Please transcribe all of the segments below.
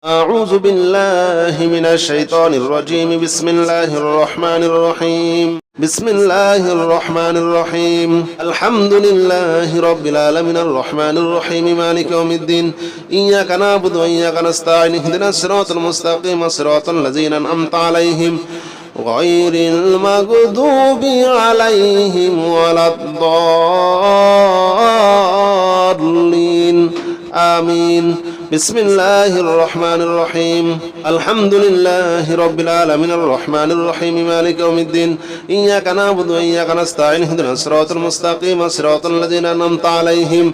أعوذ بالله من الشيطان الرجيم. بسم الله الرحمن الرحيم. بسم الله الرحمن الرحيم. الحمد لله رب العالمين الرحمن الرحيم مالك يوم الدين. إياك نعبد وإياك نستعين. اهدنا الصراط المستقيم صراط الذين أنعمت عليهم غير المغضوب عليهم ولا الضالين. آمين. بسم الله الرحمن الرحيم. الحمد لله رب العالمين الرحمن الرحيم مالك يوم الدين. إياك نعبد وإياك نستعين. اهدنا الصراط المستقيم صراط الذين أنعمت عليهم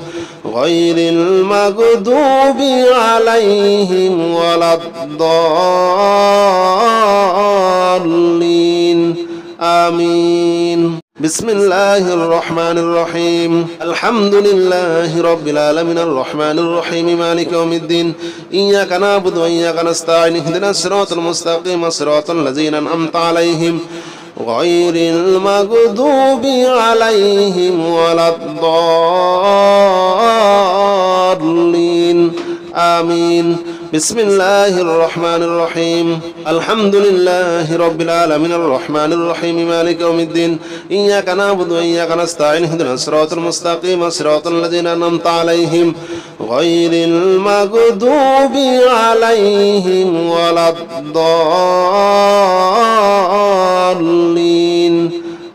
غير المغضوب عليهم ولا الضالين. آمين. بسم الله الرحمن الرحيم. الحمد لله رب العالمين الرحمن الرحيم مالك يوم الدين. إياك نعبد وإياك نستعين. اهدنا الصراط المستقيم صراط الذين أنعمت عليهم غير المغضوب عليهم ولا الضالين. آمين. بسم الله الرحمن الرحيم. الحمد لله رب العالمين الرحمن الرحيم مالك يوم الدين. إياك نعبد وإياك نستعين. اهدنا الصراط المستقيم صراط الذين أنعمت عليهم غير المغضوب عليهم ولا الضالين.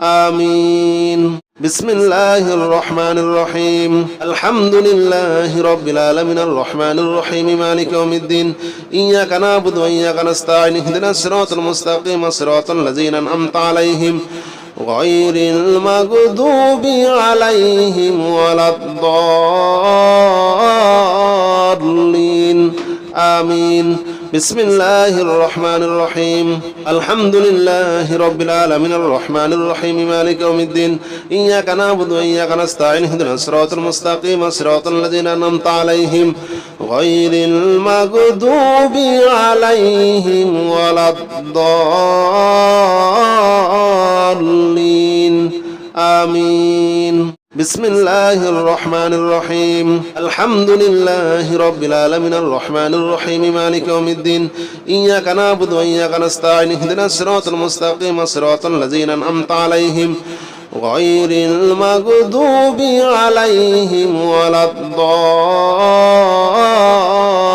آمين. بسم الله الرحمن الرحيم. الحمد لله رب العالمين الرحمن الرحيم مالك يوم الدين. إياك نعبد وإياك نستعين. اهدنا الصراط المستقيم صراط الذين أنعمت عليهم غير المغضوب عليهم ولا الضالين. آمين. بسم الله الرحمن الرحيم. الحمد لله رب العالمين الرحمن الرحيم مالك يوم الدين. إياك نعبد وإياك نستعين. اهدنا الصراط المستقيم صراط الذين أنعمت عليهم غير المغضوب عليهم ولا الضالين. آمين. بسم الله الرحمن الرحيم. الحمد لله رب العالمين الرحمن الرحيم مالك يوم الدين. إياك نعبد وإياك نستعين. اهدنا الصراط المستقيم صراط الذين أنعمت عليهم غير المغضوب عليهم ولا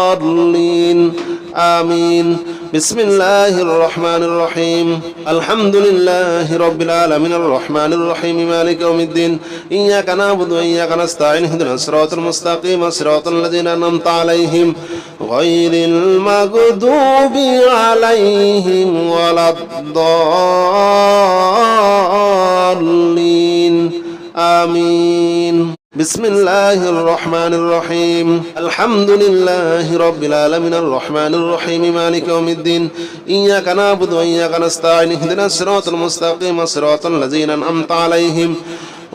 الضالين. آمين. بسم الله الرحمن الرحيم. الحمد لله رب العالمين الرحمن الرحيم مالك يوم الدين. إياك نعبد وإياك نستعين. اهدنا الصراط المستقيم صراط الذين أنعمت عليهم غير المغضوب عليهم ولا الضالين. آمين. بسم الله الرحمن الرحيم. الحمد لله رب العالمين الرحمن الرحيم مالك يوم الدين. إياك نعبد وإياك نستعين. اهدنا الصراط المستقيم صراط الذين أنعمت عليهم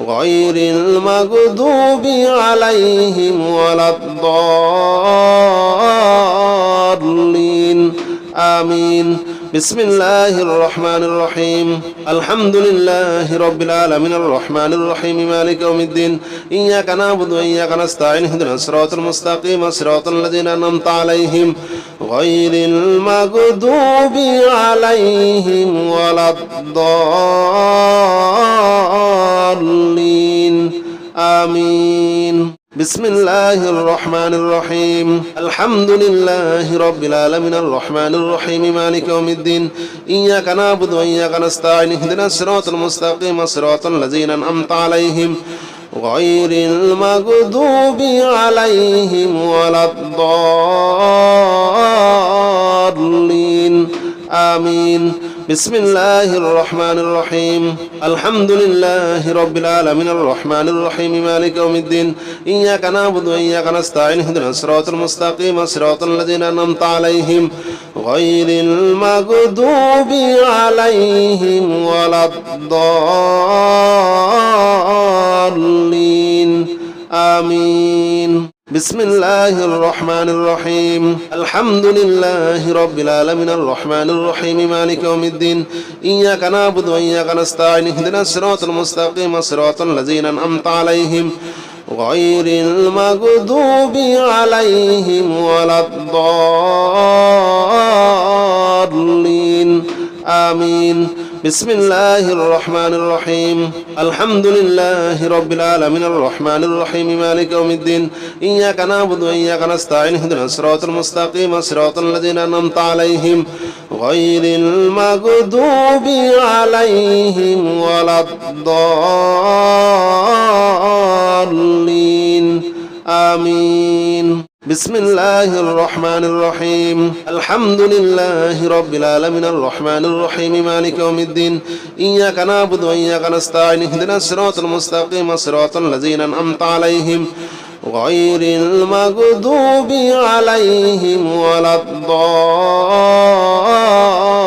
غير المغضوب عليهم ولا الضالين. آمين. بسم الله الرحمن الرحيم. الحمد لله رب العالمين الرحمن الرحيم مالك يوم الدين. إياك نعبد وإياك نستعين. اهدنا الصراط المستقيم صراط الذين أنعمت عليهم غير المغضوب عليهم ولا الضالين. آمين. بسم الله الرحمن الرحيم. الحمد لله رب العالمين الرحمن الرحيم مالك يوم الدين. إياك نعبد وإياك نستعين. اهدنا الصراط المستقيم صراط الذين أنعمت عليهم غير المغضوب عليهم ولا الضالين. آمين. بسم الله الرحمن الرحيم. الحمد لله رب العالمين الرحمن الرحيم مالك يوم الدين. إياك نعبد وإياك نستعين. اهدنا الصراط المستقيم صراط الذين أنعمت عليهم غير المغضوب عليهم ولا الضالين. آمين. بسم الله الرحمن الرحيم. الحمد لله رب العالمين الرحمن الرحيم مالك يوم الدين. إياك نعبد وإياك نستعين. اهدنا الصراط المستقيم صراط الذين أنعمت عليهم غير المغضوب عليهم ولا الضالين. آمين بسم الله الرحمن الرحيم الحمد لله رب العالمين الرحمن الرحيم مالك يوم الدين إياك نعبد وإياك نستعين اهدنا الصراط المستقيم صراط الذين أنعمت عليهم غير المغضوب عليهم ولا الضالين آمين بسم الله الرحمن الرحيم الحمد لله رب العالمين الرحمن الرحيم مالك يوم الدين إياك نعبد وإياك نستعين اهدنا الصراط المستقيم صراط الذين أنعمت عليهم غير المغضوب عليهم ولا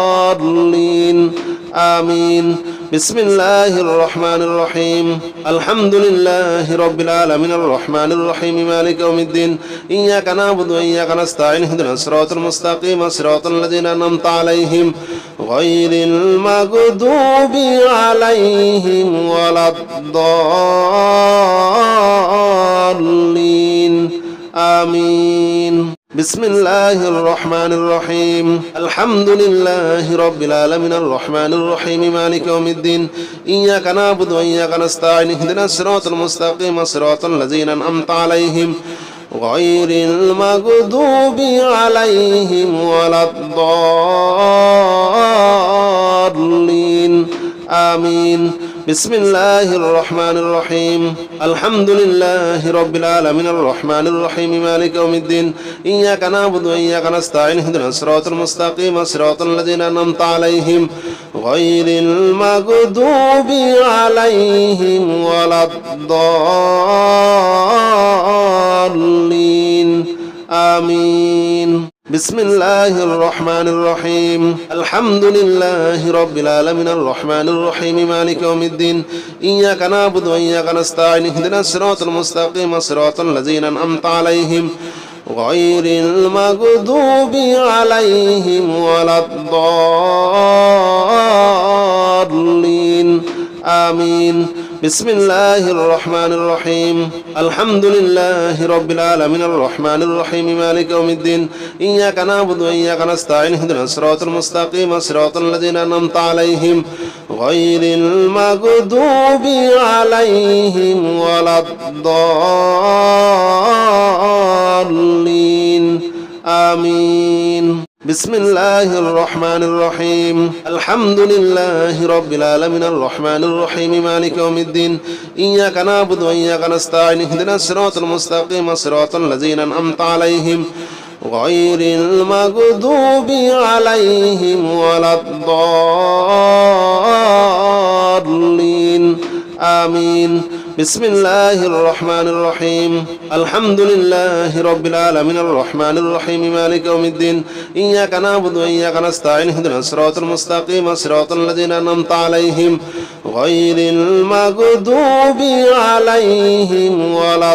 الضالين آمين بسم الله الرحمن الرحيم الحمد لله رب العالمين الرحمن الرحيم مالك يوم الدين إياك نعبد وإياك نستعين اهدنا الصراط المستقيم صراط الذين أنعمت عليهم غير المغضوب عليهم ولا الضالين آمين بسم الله الرحمن الرحيم الحمد لله رب العالمين الرحمن الرحيم مالك يوم الدين إياك نعبد وإياك نستعين اهدنا الصراط المستقيم صراط الذين أنعمت عليهم غير المغضوب عليهم ولا الضالين آمين بسم الله الرحمن الرحيم الحمد لله رب العالمين الرحمن الرحيم مالك يوم الدين إياك نعبد وإياك نستعين اهدنا الصراط المستقيم صراط الذين أنعمت عليهم غير المغضوب عليهم ولا الضالين آمين بسم الله الرحمن الرحيم الحمد لله رب العالمين الرحمن الرحيم مالك يوم الدين إياك نعبد وإياك نستعين اهدنا الصراط المستقيم صراط الذين أنعمت عليهم غير المغضوب عليهم ولا الضالين آمين بسم الله الرحمن الرحيم الحمد لله رب العالمين الرحمن الرحيم مالك يوم الدين إياك نعبد وإياك نستعين اهدنا الصراط المستقيم صراط الذين أنعمت عليهم غير المغضوب عليهم ولا الضالين آمين بسم الله الرحمن الرحيم الحمد لله رب العالمين الرحمن الرحيم مالك يوم الدين إياك نعبد وإياك نستعين اهدنا الصراط المستقيم صراط الذين أنعمت عليهم غير المغضوب عليهم ولا الضالين آمين بسم الله الرحمن الرحيم الحمد لله رب العالمين الرحمن الرحيم مالك يوم الدين إياك نعبد وإياك نستعين اهدنا الصراط المستقيم صراط الذين أنعمت عليهم غير المغضوب عليهم ولا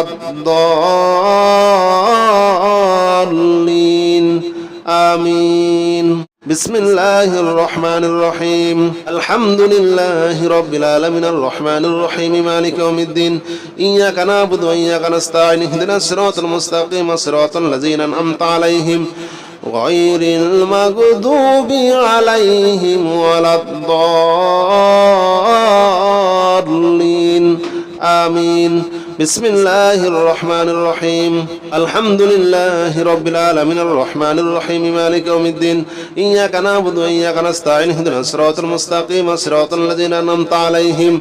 الضالين آمين بسم الله الرحمن الرحيم الحمد لله رب العالمين الرحمن الرحيم مالك يوم الدين إياك نعبد وإياك نستعين اهدنا الصراط المستقيم صراط الذين أنعمت عليهم غير المغضوب عليهم ولا الضالين آمين بسم الله الرحمن الرحيم الحمد لله رب العالمين الرحمن الرحيم مالك يوم الدين إياك نعبد وإياك نستعين اهدنا الصراط المستقيم صراط الذين أنعمت عليهم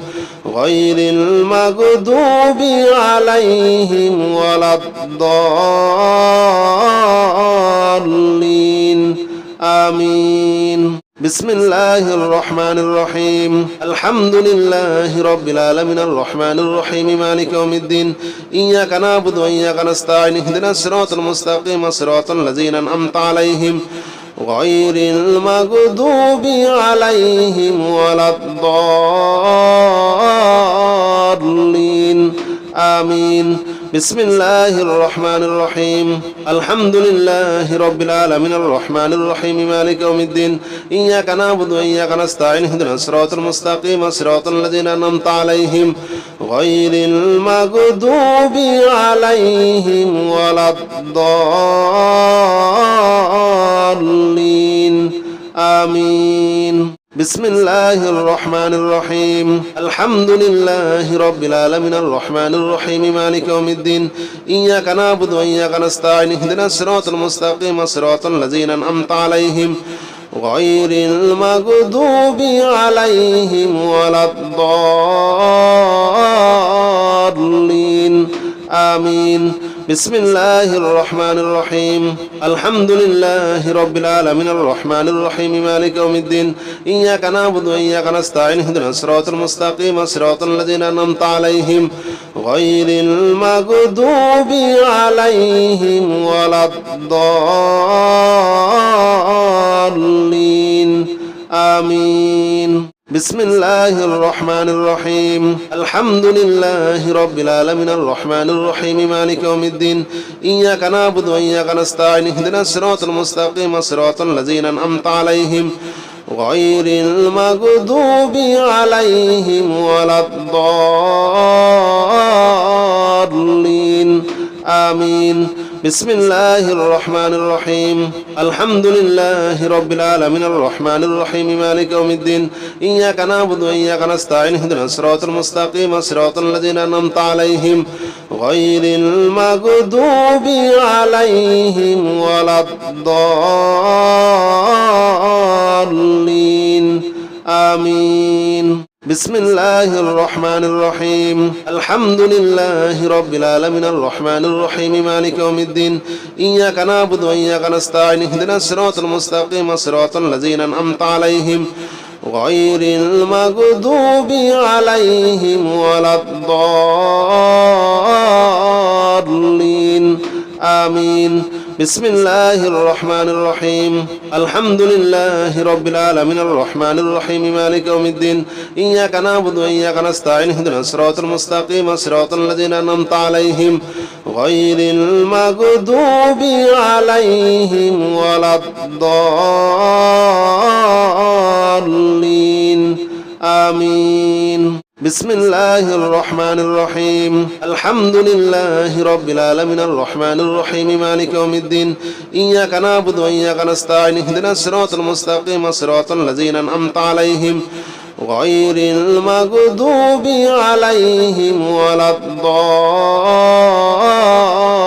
غير المغضوب عليهم ولا الضالين آمين بسم الله الرحمن الرحيم الحمد لله رب العالمين الرحمن الرحيم مالك يوم الدين إياك نعبد وإياك نستعين اهدنا الصراط المستقيم صراط الذين أنعمت عليهم غير المغضوب عليهم ولا الضالين آمين بسم الله الرحمن الرحيم الحمد لله رب العالمين الرحمن الرحيم مالك يوم الدين إياك نعبد وإياك نستعين اهدنا الصراط المستقيم صراط الذين أنعمت عليهم غير المغضوب عليهم ولا الضالين آمين بسم الله الرحمن الرحيم الحمد لله رب العالمين الرحمن الرحيم مالك يوم الدين إياك نعبد وإياك نستعين اهدنا الصراط المستقيم صراط الذين أنعمت عليهم غير المغضوب عليهم ولا الضالين آمين بسم الله الرحمن الرحيم الحمد لله رب العالمين الرحمن الرحيم مالك يوم الدين إياك نعبد وإياك نستعين اهدنا الصراط المستقيم صراط الذين أنعمت عليهم غير المغضوب عليهم ولا الضالين آمين بسم الله الرحمن الرحيم الحمد لله رب العالمين الرحمن الرحيم مالك يوم الدين إياك نعبد وإياك نستعين اهدنا الصراط المستقيم صراط الذين أنعمت عليهم غير المغضوب عليهم ولا الضالين آمين بسم الله الرحمن الرحيم الحمد لله رب العالمين الرحمن الرحيم مالك يوم الدين إياك نعبد وإياك نستعين اهدنا الصراط المستقيم صراط الذين أنعمت عليهم غير المغضوب عليهم ولا الضالين آمين بسم الله الرحمن الرحيم الحمد لله رب العالمين الرحمن الرحيم مالك يوم الدين إياك نعبد وإياك نستعين اهدنا الصراط المستقيم صراط الذين أنعمت عليهم غير المغضوب عليهم ولا الضالين آمين بسم الله الرحمن الرحيم الحمد لله رب العالمين الرحمن الرحيم مالك يوم الدين إياك نعبد وإياك نستعين اهدنا الصراط المستقيم صراط الذين أنعمت عليهم غير المغضوب عليهم ولا الضالين آمين بسم الله الرحمن الرحيم الحمد لله رب العالمين الرحمن الرحيم مالك يوم الدين إياك نعبد وإياك نستعين اهدنا الصراط المستقيم صراط الذين أنعمت عليهم غير المغضوب عليهم ولا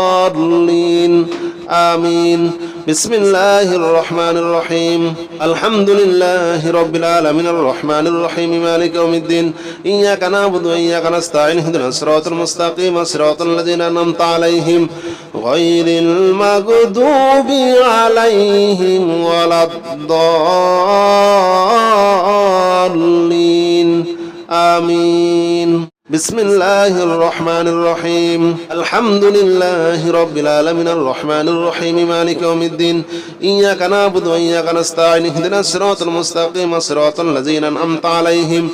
الضالين آمين بسم الله الرحمن الرحيم الحمد لله رب العالمين الرحمن الرحيم مالك يوم الدين إياك نعبد وإياك نستعين اهدنا الصراط المستقيم صراط الذين أنعمت عليهم غير المغضوب عليهم ولا الضالين آمين بسم الله الرحمن الرحيم الحمد لله رب العالمين الرحمن الرحيم مالك يوم الدين إياك نعبد وإياك نستعين اهدنا الصراط المستقيم صراط الذين أنعمت عليهم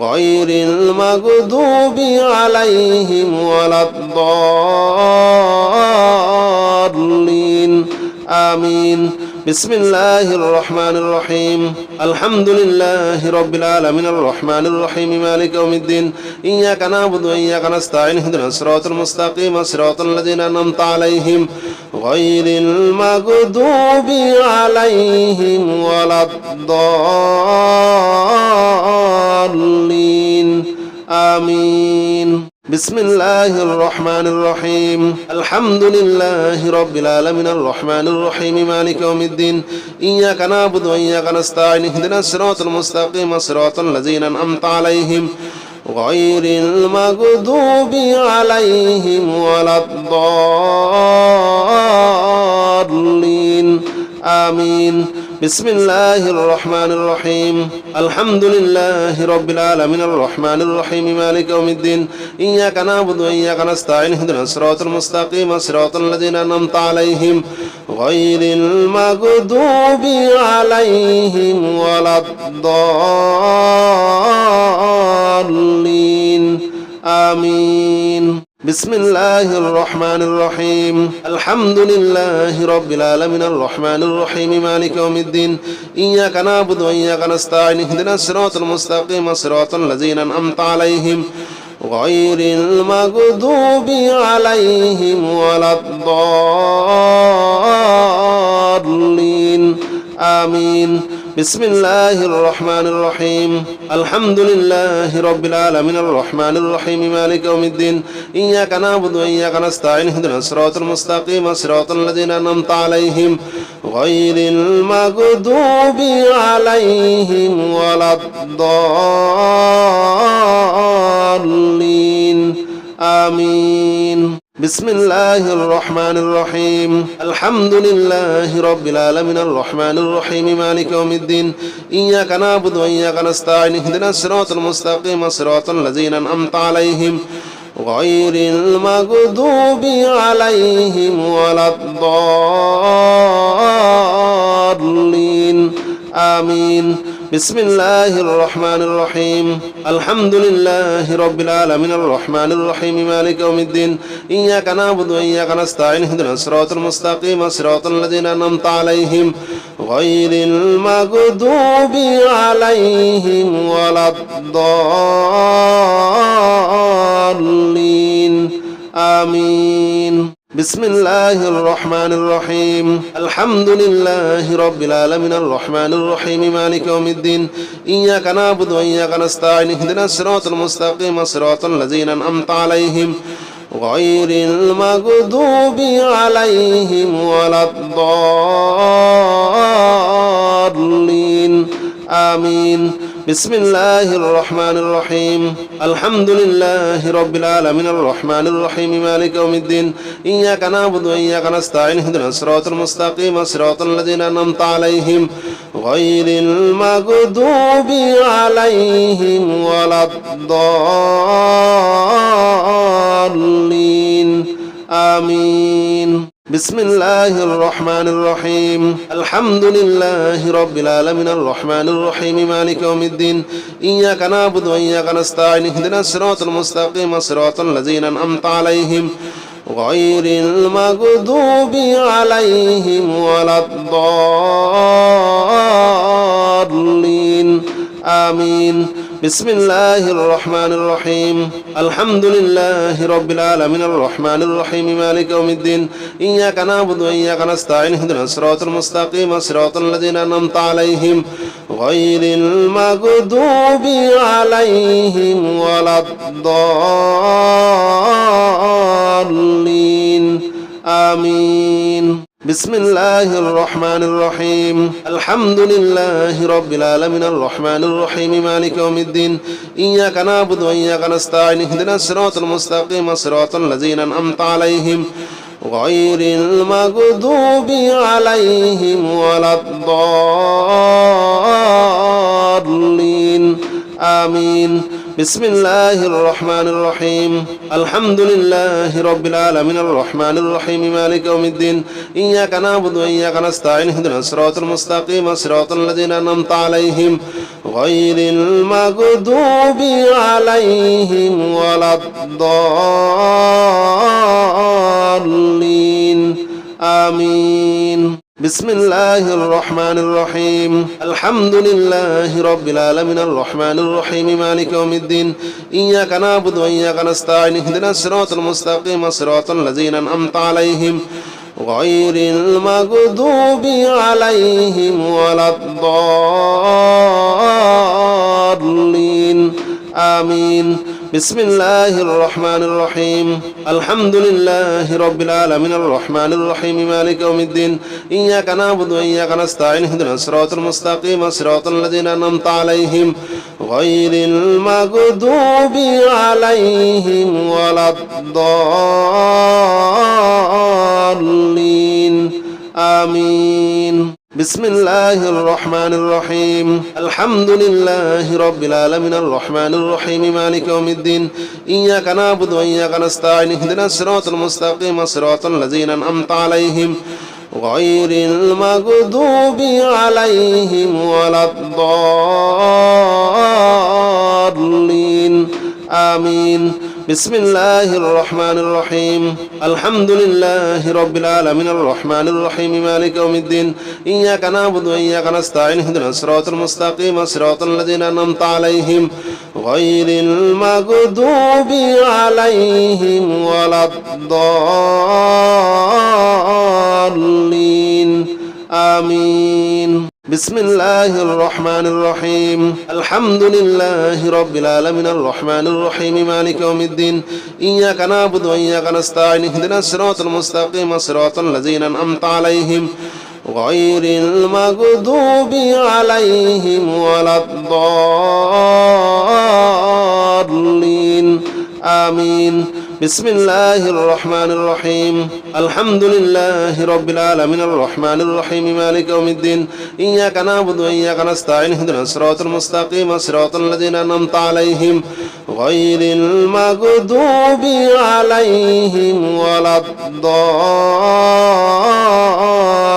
غير المغضوب عليهم ولا الضالين آمين بسم الله الرحمن الرحيم الحمد لله رب العالمين الرحمن الرحيم مالك يوم الدين إياك نعبد وإياك نستعين اهدنا الصراط المستقيم صراط الذين أنعمت عليهم غير المغضوب عليهم ولا الضالين آمين بسم الله الرحمن الرحيم الحمد لله رب العالمين الرحمن الرحيم مالك يوم الدين إياك نعبد وإياك نستعين اهدنا الصراط المستقيم صراط الذين أنعمت عليهم غير المغضوب عليهم ولا الضالين آمين بسم الله الرحمن الرحيم الحمد لله رب العالمين الرحمن الرحيم مالك يوم الدين إياك نعبد وإياك نستعين اهدنا الصراط المستقيم صراط الذين أنعمت عليهم غير المغضوب عليهم ولا الضالين آمين بسم الله الرحمن الرحيم الحمد لله رب العالمين الرحمن الرحيم مالك يوم الدين إياك نعبد وإياك نستعين اهدنا الصراط المستقيم صراط الذين أنعمت عليهم غير المغضوب عليهم ولا الضالين آمين بسم الله الرحمن الرحيم الحمد لله رب العالمين الرحمن الرحيم مالك يوم الدين إياك نعبد وإياك نستعين اهدنا الصراط المستقيم صراط الذين أنعمت عليهم غير المغضوب عليهم ولا الضالين آمين بسم الله الرحمن الرحيم الحمد لله رب العالمين الرحمن الرحيم مالك يوم الدين إياك نعبد وإياك نستعين اهدنا الصراط المستقيم صراط الذين أنعمت عليهم غير المغضوب عليهم ولا الضالين آمين بسم الله الرحمن الرحيم الحمد لله رب العالمين الرحمن الرحيم مالك يوم الدين إياك نعبد وإياك نستعين اهدنا الصراط المستقيم صراط الذين أنعمت عليهم غير المغضوب عليهم ولا الضالين آمين بسم الله الرحمن الرحيم الحمد لله رب العالمين الرحمن الرحيم مالك يوم الدين إياك نعبد وإياك نستعين اهدنا الصراط المستقيم صراط الذين أنعمت عليهم غير المغضوب عليهم ولا الضالين آمين بسم الله الرحمن الرحيم الحمد لله رب العالمين الرحمن الرحيم مالك يوم الدين إياك نعبد وإياك نستعين اهدنا الصراط المستقيم صراط الذين أنعمت عليهم غير المغضوب عليهم ولا الضالين آمين بسم الله الرحمن الرحيم الحمد لله رب العالمين الرحمن الرحيم مالك يوم الدين إياك نعبد وإياك نستعين اهدنا الصراط المستقيم صراط الذين أنعمت عليهم غير المغضوب عليهم ولا الضالين آمين بسم الله الرحمن الرحيم الحمد لله رب العالمين الرحمن الرحيم مالك يوم الدين إياك نعبد وإياك نستعين اهدنا الصراط المستقيم صراط الذين أنعمت عليهم غير المغضوب عليهم ولا الضالين آمين بسم الله الرحمن الرحيم الحمد لله رب العالمين الرحمن الرحيم مالك يوم الدين إياك نعبد وإياك نستعين اهدنا الصراط المستقيم صراط الذين أنعمت عليهم غير المغضوب عليهم ولا الضالين آمين بسم الله الرحمن الرحيم الحمد لله رب العالمين الرحمن الرحيم مالك يوم الدين إياك نعبد وإياك نستعين اهدنا الصراط المستقيم صراط الذين أنعمت عليهم غير المغضوب عليهم ولا الضالين آمين بسم الله الرحمن الرحيم الحمد لله رب العالمين الرحمن الرحيم مالك يوم الدين إياك نعبد وإياك نستعين اهدنا الصراط المستقيم صراط الذين أنعمت عليهم غير المغضوب عليهم ولا الضالين آمين بسم الله الرحمن الرحيم الحمد لله رب العالمين الرحمن الرحيم مالك يوم الدين إياك نعبد وإياك نستعين اهدنا الصراط المستقيم صراط الذين أنعمت عليهم غير المغضوب عليهم ولا الضالين آمين بسم الله الرحمن الرحيم الحمد لله رب العالمين الرحمن الرحيم مالك يوم الدين إياك نعبد وإياك نستعين اهدنا الصراط المستقيم صراط الذين أنعمت عليهم غير المغضوب عليهم ولا الضالين آمين بسم الله الرحمن الرحيم الحمد لله رب العالمين الرحمن الرحيم مالك يوم الدين إياك نعبد وإياك نستعين اهدنا الصراط المستقيم صراط الذين أنعمت عليهم غير المغضوب عليهم ولا الضالين آمين بسم الله الرحمن الرحيم الحمد لله رب العالمين الرحمن الرحيم مالك يوم الدين إياك نعبد وإياك نستعين اهدنا الصراط المستقيم صراط الذين أنعمت عليهم غير المغضوب عليهم ولا الضالين آمين بسم الله الرحمن الرحيم الحمد لله رب العالمين الرحمن الرحيم مالك يوم الدين إياك نعبد وإياك نستعين اهدنا الصراط المستقيم صراط الذين أنعمت عليهم غير المغضوب عليهم ولا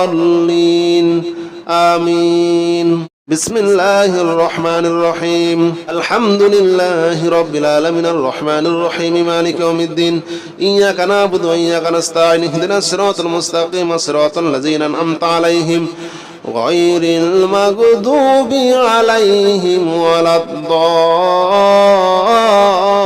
الضالين آمين بسم الله الرحمن الرحيم الحمد لله رب العالمين الرحمن الرحيم مالك يوم الدين إياك نعبد وإياك نستعين اهدنا الصراط المستقيم صراط الذين أنعمت عليهم غير المغضوب عليهم ولا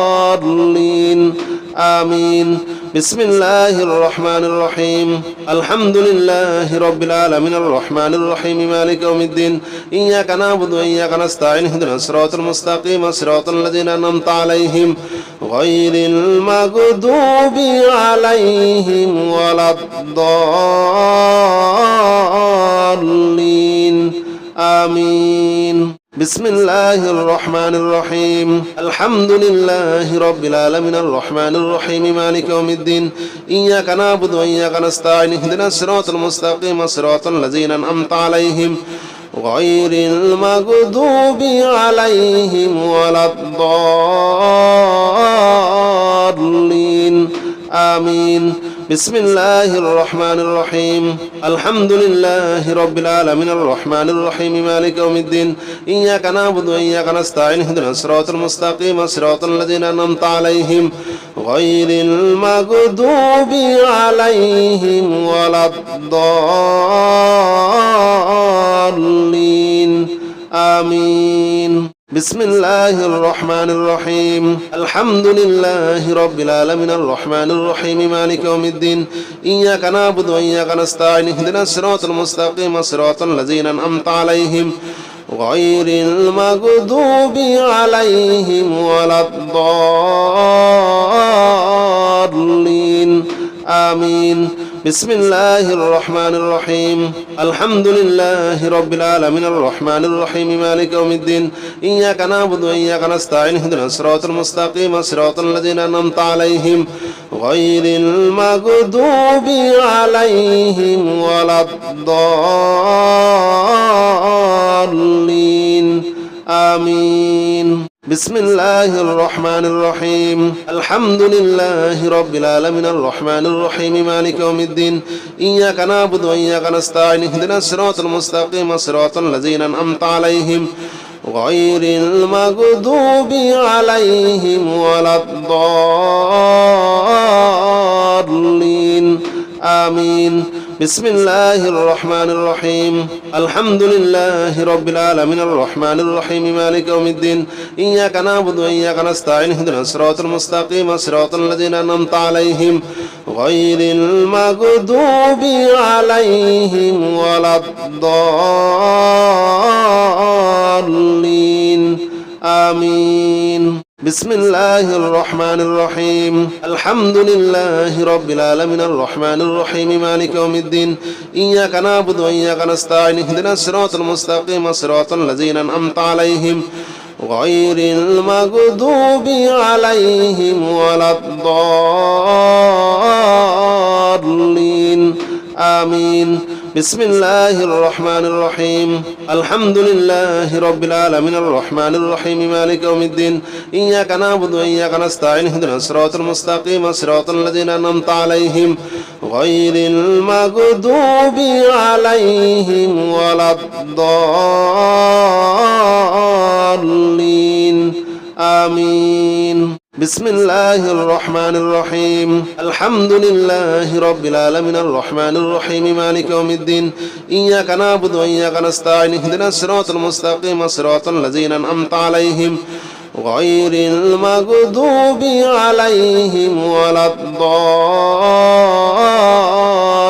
الضالين آمين بسم الله الرحمن الرحيم الحمد لله رب العالمين الرحمن الرحيم مالك يوم الدين إياك نعبد وإياك نستعين اهدنا الصراط المستقيم صراط الذين أنعمت عليهم غير المغضوب عليهم ولا الضالين آمين بسم الله الرحمن الرحيم الحمد لله رب العالمين الرحمن الرحيم مالك يوم الدين إياك نعبد وإياك نستعين اهدنا الصراط المستقيم صراط الذين أنعمت عليهم غير المغضوب عليهم ولا الضالين آمين بسم الله الرحمن الرحيم الحمد لله رب العالمين الرحمن الرحيم مالك يوم الدين إياك نعبد وإياك نستعين اهدنا الصراط المستقيم صراط الذين أنعمت عليهم غير المغضوب عليهم ولا الضالين آمين بسم الله الرحمن الرحيم الحمد لله رب العالمين الرحمن الرحيم مالك يوم الدين إياك نعبد وإياك نستعين اهدنا الصراط المستقيم صراط الذين أنعمت عليهم غير المغضوب عليهم ولا الضالين آمين بسم الله الرحمن الرحيم الحمد لله رب العالمين الرحمن الرحيم مالك يوم الدين إياك نعبد وإياك نستعين اهدنا الصراط المستقيم صراط الذين أنعمت عليهم غير المغضوب عليهم ولا الضالين آمين بسم الله الرحمن الرحيم الحمد لله رب العالمين الرحمن الرحيم مالك يوم الدين إياك نعبد وإياك نستعين اهدنا الصراط المستقيم صراط الذين أنعمت عليهم غير المغضوب عليهم ولا الضالين آمين بسم الله الرحمن الرحيم الحمد لله رب العالمين الرحمن الرحيم مالك يوم الدين إياك نعبد وإياك نستعين اهدنا الصراط المستقيم صراط الذين أنعمت عليهم غير المغضوب عليهم ولا الضالين آمين بسم الله الرحمن الرحيم الحمد لله رب العالمين الرحمن الرحيم مالك يوم الدين إياك نعبد وإياك نستعين اهدنا الصراط المستقيم صراط الذين أنعمت عليهم غير المغضوب عليهم ولا الضالين آمين بسم الله الرحمن الرحيم الحمد لله رب العالمين الرحمن الرحيم مالك يوم الدين إياك نعبد وإياك نستعين اهدنا الصراط المستقيم صراط الذين أنعمت عليهم غير المغضوب عليهم ولا الضالين آمين بسم الله الرحمن الرحيم الحمد لله رب العالمين الرحمن الرحيم مالك يوم الدين إياك نعبد وإياك نستعين اهدنا الصراط المستقيم صراط الذين أنعمت عليهم غير المغضوب عليهم ولا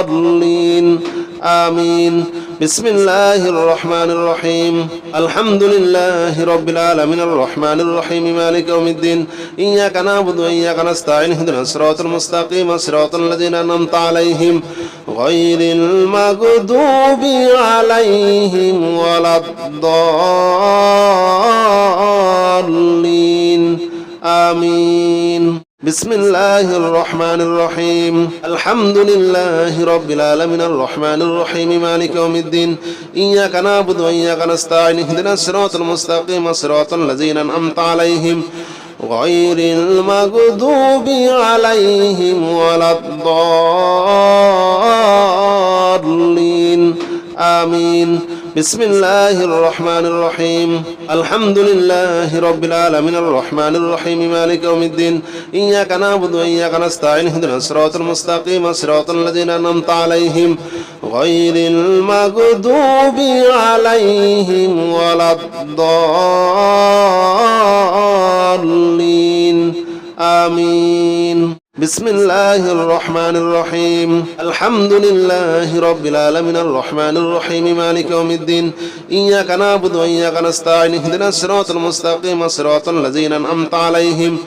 الضالين آمين بسم الله الرحمن الرحيم الحمد لله رب العالمين الرحمن الرحيم مالك يوم الدين إياك نعبد وإياك نستعين اهدنا الصراط المستقيم صراط الذين أنعمت عليهم غير المغضوب عليهم ولا الضالين آمين بسم الله الرحمن الرحيم الحمد لله رب العالمين الرحمن الرحيم مالك يوم الدين إياك نعبد وإياك نستعين اهدنا الصراط المستقيم صراط الذين أنعمت عليهم غير المغضوب عليهم ولا الضالين آمين بسم الله الرحمن الرحيم الحمد لله رب العالمين الرحمن الرحيم مالك يوم الدين إياك نعبد وإياك نستعين اهدنا الصراط المستقيم صراط الذين أنعمت عليهم غير المغضوب عليهم ولا الضالين آمين بسم الله الرحمن الرحيم الحمد لله رب العالمين الرحمن الرحيم مالك يوم الدين إياك نعبد وإياك نستعين اهدنا الصراط المستقيم صراط الذين أنعمت عليهم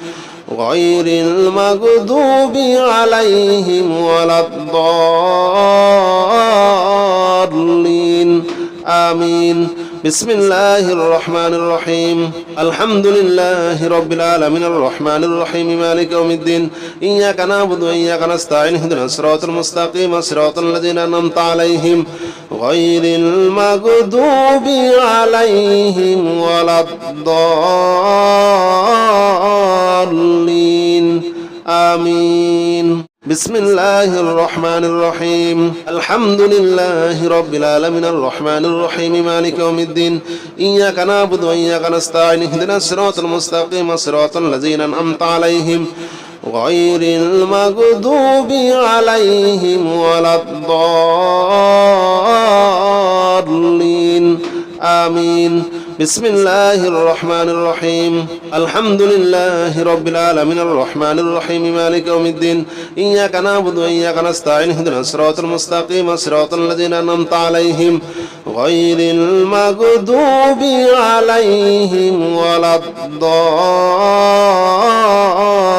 غير المغضوب عليهم ولا الضالين آمين بسم الله الرحمن الرحيم الحمد لله رب العالمين الرحمن الرحيم مالك يوم الدين إياك نعبد وإياك نستعين اهدنا الصراط المستقيم صراط الذين أنعمت عليهم غير المغضوب عليهم ولا الضالين آمين بسم الله الرحمن الرحيم الحمد لله رب العالمين الرحمن الرحيم مالك يوم الدين إياك نعبد وإياك نستعين اهدنا الصراط المستقيم صراط الذين أنعمت عليهم غير المغضوب عليهم ولا الضالين آمين بسم الله الرحمن الرحيم الحمد لله رب العالمين الرحمن الرحيم مالك يوم الدين إياك نعبد وإياك نستعين اهدنا الصراط المستقيم صراط الذين أنعمت عليهم غير المغضوب عليهم ولا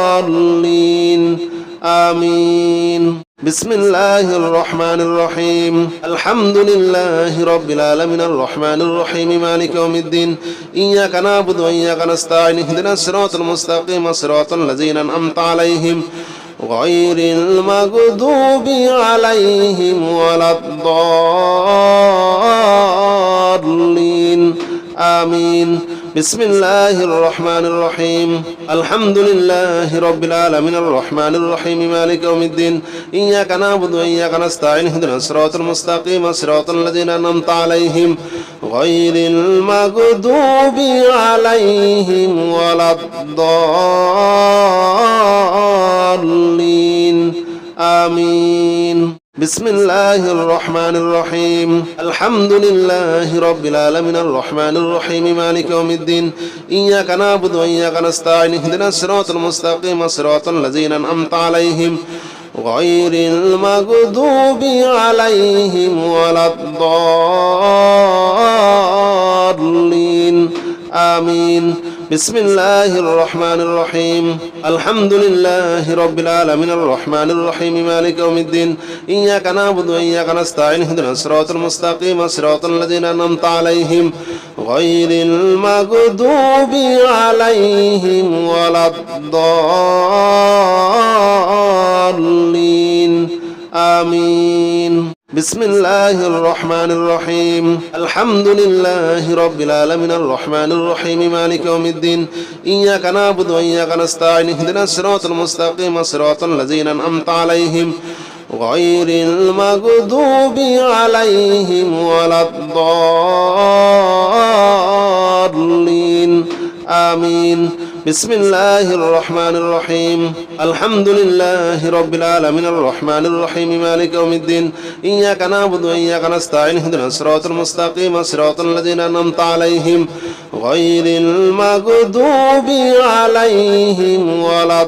الضالين آمين بسم الله الرحمن الرحيم الحمد لله رب العالمين الرحمن الرحيم مالك يوم الدين إياك نعبد وإياك نستعين اهدنا الصراط المستقيم صراط الذين أنعمت عليهم غير المغضوب عليهم ولا الضالين آمين بسم الله الرحمن الرحيم الحمد لله رب العالمين الرحمن الرحيم مالك يوم الدين إياك نعبد وإياك نستعين اهدنا الصراط المستقيم صراط الذين أنعمت عليهم غير المغضوب عليهم ولا الضالين آمين بسم الله الرحمن الرحيم الحمد لله رب العالمين الرحمن الرحيم مالك يوم الدين إياك نعبد وإياك نستعين اهدنا الصراط المستقيم صراط الذين أنعمت عليهم غير المغضوب عليهم ولا الضالين آمين بسم الله الرحمن الرحيم الحمد لله رب العالمين الرحمن الرحيم مالك يوم الدين إياك نعبد وإياك نستعين اهدنا الصراط المستقيم صراط الذين أنعمت عليهم غير المغضوب عليهم ولا الضالين آمين بسم الله الرحمن الرحيم الحمد لله رب العالمين الرحمن الرحيم مالك يوم الدين إياك نعبد وإياك نستعين اهدنا الصراط المستقيم صراط الذين أنعمت عليهم غير المغضوب عليهم ولا الضالين آمين بسم الله الرحمن الرحيم الحمد لله رب العالمين الرحمن الرحيم مالك يوم الدين إياك نعبد وإياك نستعين اهدنا الصراط المستقيم صراط الذين أنعمت عليهم غير المغضوب عليهم ولا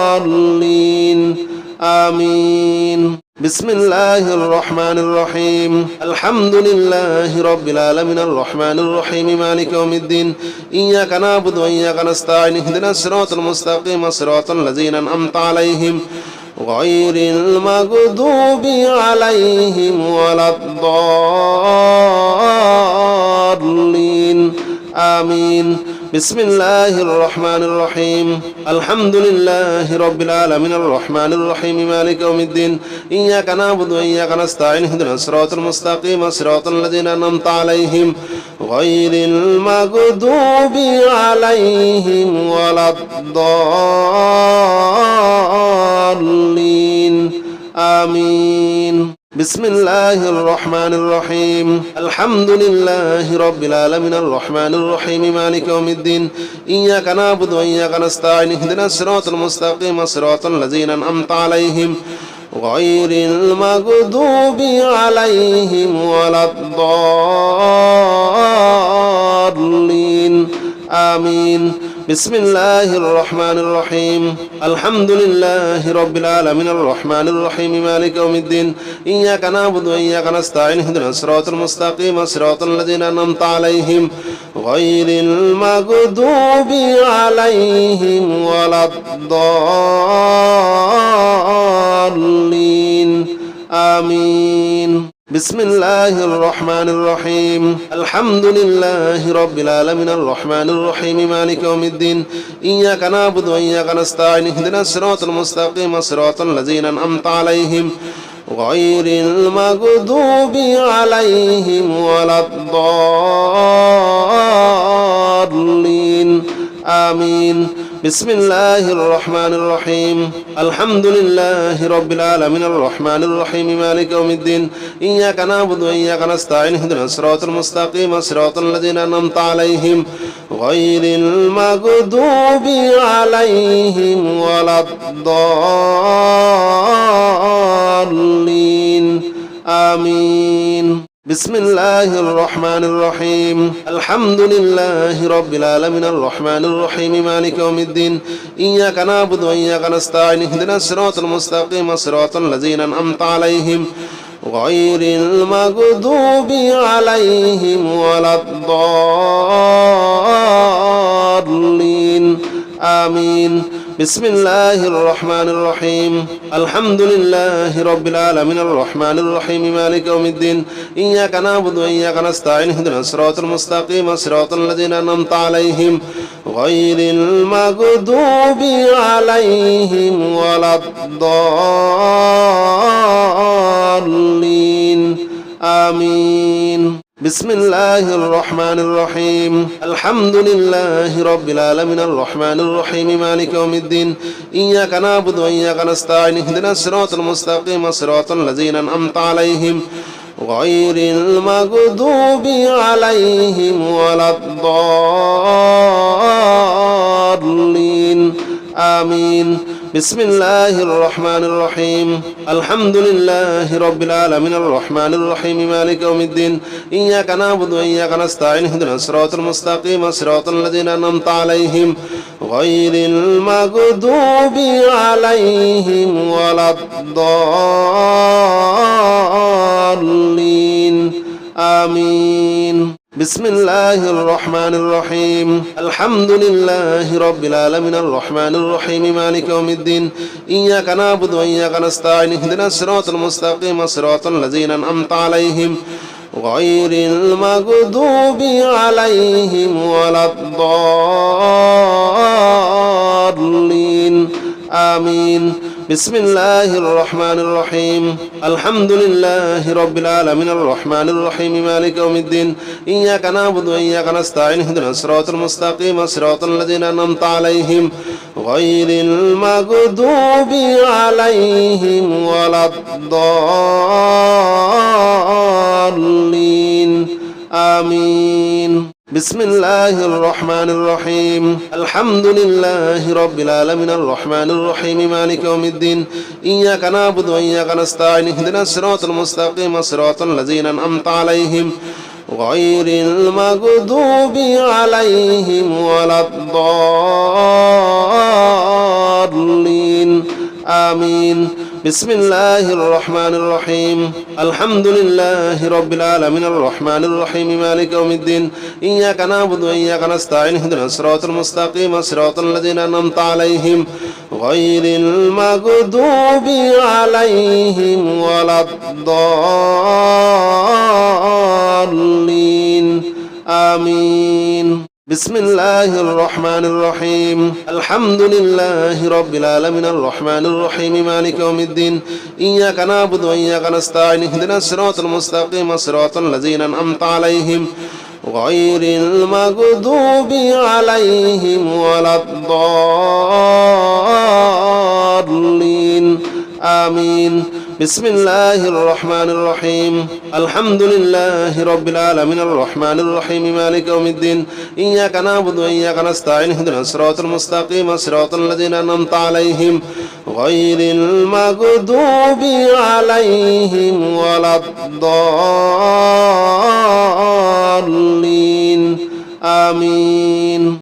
الضالين آمين بسم الله الرحمن الرحيم الحمد لله رب العالمين الرحمن الرحيم مالك يوم الدين إياك نعبد وإياك نستعين اهدنا الصراط المستقيم صراط الذين أنعمت عليهم غير المغضوب عليهم ولا الضالين آمين بسم الله الرحمن الرحيم الحمد لله رب العالمين الرحمن الرحيم مالك يوم الدين إياك نعبد وإياك نستعين اهدنا الصراط المستقيم صراط الذين أنعمت عليهم غير المغضوب عليهم ولا الضالين آمين بسم الله الرحمن الرحيم الحمد لله رب العالمين الرحمن الرحيم مالك يوم الدين إياك نعبد وإياك نستعين اهدنا الصراط المستقيم صراط الذين أنعمت عليهم غير المغضوب عليهم ولا الضالين آمين بسم الله الرحمن الرحيم الحمد لله رب العالمين الرحمن الرحيم مالك يوم الدين إياك نعبد وإياك نستعين اهدنا الصراط المستقيم صراط الذين أنعمت عليهم غير المغضوب عليهم ولا الضالين آمين بسم الله الرحمن الرحيم الحمد لله رب العالمين الرحمن الرحيم مالك يوم الدين إياك نعبد وإياك نستعين اهدنا الصراط المستقيم صراط الذين أنعمت عليهم غير المغضوب عليهم ولا الضالين آمين بسم الله الرحمن الرحيم الحمد لله رب العالمين الرحمن الرحيم مالك يوم الدين إياك نعبد وإياك نستعين اهدنا الصراط المستقيم صراط الذين أنعمت عليهم غير المغضوب عليهم ولا الضالين آمين بسم الله الرحمن الرحيم الحمد لله رب العالمين الرحمن الرحيم مالك يوم الدين إياك نعبد وإياك نستعين اهدنا الصراط المستقيم صراط الذين أنعمت عليهم غير المغضوب عليهم ولا الضالين آمين بسم الله الرحمن الرحيم الحمد لله رب العالمين الرحمن الرحيم مالك يوم الدين إياك نعبد وإياك نستعين اهدنا الصراط المستقيم صراط الذين أنعمت عليهم غير المغضوب عليهم ولا الضالين آمين بسم الله الرحمن الرحيم الحمد لله رب العالمين الرحمن الرحيم مالك يوم الدين إياك نعبد وإياك نستعين اهدنا الصراط المستقيم صراط الذين أنعمت عليهم غير المغضوب عليهم ولا الضالين آمين بسم الله الرحمن الرحيم الحمد لله رب العالمين الرحمن الرحيم مالك يوم الدين إياك نعبد وإياك نستعين اهدنا الصراط المستقيم صراط الذين أنعمت عليهم غير المغضوب عليهم ولا الضالين آمين بسم الله الرحمن الرحيم الحمد لله رب العالمين الرحمن الرحيم مالك يوم الدين إياك نعبد وإياك نستعين اهدنا الصراط المستقيم صراط الذين أنعمت عليهم غير المغضوب عليهم ولا الضالين آمين بسم الله الرحمن الرحيم الحمد لله رب العالمين الرحمن الرحيم مالك يوم الدين إياك نعبد وإياك نستعين اهدنا الصراط المستقيم صراط الذين أنعمت عليهم غير المغضوب عليهم ولا الضالين آمين بسم الله الرحمن الرحيم الحمد لله رب العالمين الرحمن الرحيم مالك يوم الدين إياك نعبد وإياك نستعين اهدنا الصراط المستقيم صراط الذين أنعمت عليهم غير المغضوب عليهم ولا الضالين آمين بسم الله الرحمن الرحيم الحمد لله رب العالمين الرحمن الرحيم مالك يوم الدين إياك نعبد وإياك نستعين اهدنا الصراط المستقيم صراط الذين أنعمت عليهم غير المغضوب عليهم ولا الضالين آمين بسم الله الرحمن الرحيم الحمد لله رب العالمين الرحمن الرحيم مالك يوم الدين إياك نعبد وإياك نستعين اهدنا الصراط المستقيم صراط الذين أنعمت عليهم غير المغضوب عليهم ولا الضالين آمين بسم الله الرحمن الرحيم الحمد لله رب العالمين الرحمن الرحيم مالك يوم الدين إياك نعبد وإياك نستعين اهدنا الصراط المستقيم صراط الذين أنعمت عليهم غير المغضوب عليهم ولا الضالين آمين